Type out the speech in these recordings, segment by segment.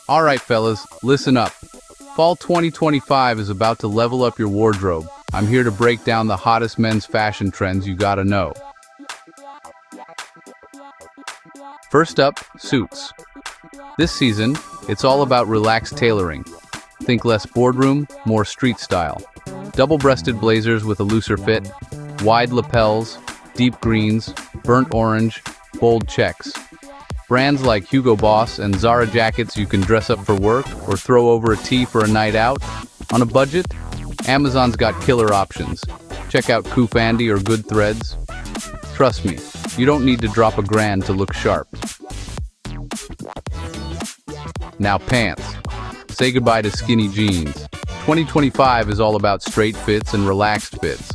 Alright fellas, listen up. Fall 2025 is about to level up your wardrobe. I'm here to break down the hottest men's fashion trends you gotta know. First up, suits. This season, it's all about relaxed tailoring. Think less boardroom, more street style. Double-breasted blazers with a looser fit, wide lapels, deep greens, burnt orange, bold checks. Brands like Hugo Boss and Zara jackets you can dress up for work or throw over a tee for a night out. On a budget, Amazon's got killer options. Check out Koofandi or Good Threads. Trust me, you don't need to drop $1,000 to look sharp. Now pants. Say goodbye to skinny jeans. 2025 is all about straight fits and relaxed fits.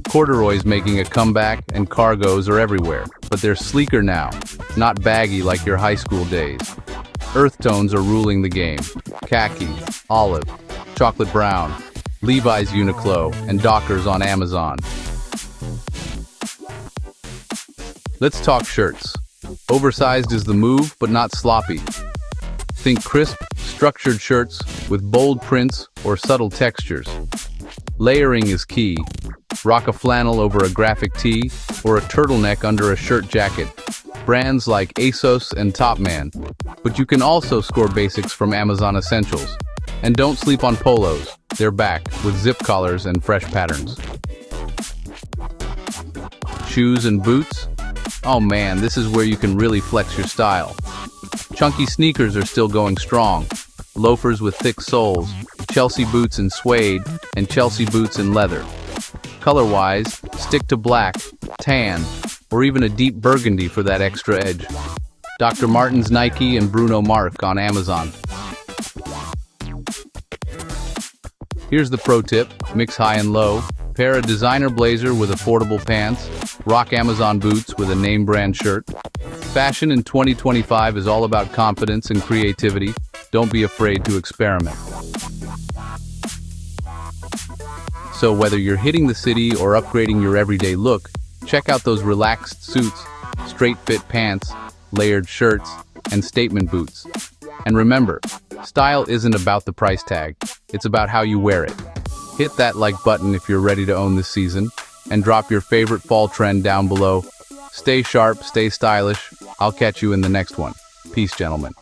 Corduroy's making a comeback and cargos are everywhere, but they're sleeker now, not baggy like your high school days. Earth tones are ruling the game. Khaki, olive, chocolate brown, Levi's Uniqlo, and Dockers on Amazon. Let's talk shirts. Oversized is the move, but not sloppy. Think crisp, structured shirts with bold prints or subtle textures. Layering is key. Rock a flannel over a graphic tee or a turtleneck under a shirt jacket. Brands like ASOS and Topman. But you can also score basics from Amazon Essentials. And don't sleep on polos. They're back with zip collars and fresh patterns. Shoes and boots? Oh man, this is where you can really flex your style. Chunky sneakers are still going strong. Loafers with thick soles, Chelsea boots in suede, and Chelsea boots in leather. Color-wise, stick to black, tan, or even a deep burgundy for that extra edge. Dr. Martens Nike and Bruno Marc on Amazon. Here's the pro tip, mix high and low. Pair a designer blazer with affordable pants. Rock Amazon boots with a name brand shirt. Fashion in 2025 is all about confidence and creativity. Don't be afraid to experiment. So whether you're hitting the city or upgrading your everyday look, check out those relaxed suits, straight fit pants, layered shirts, and statement boots. And remember, style isn't about the price tag, it's about how you wear it. Hit that like button if you're ready to own this season, and drop your favorite fall trend down below. Stay sharp, stay stylish. I'll catch you in the next one. Peace, gentlemen.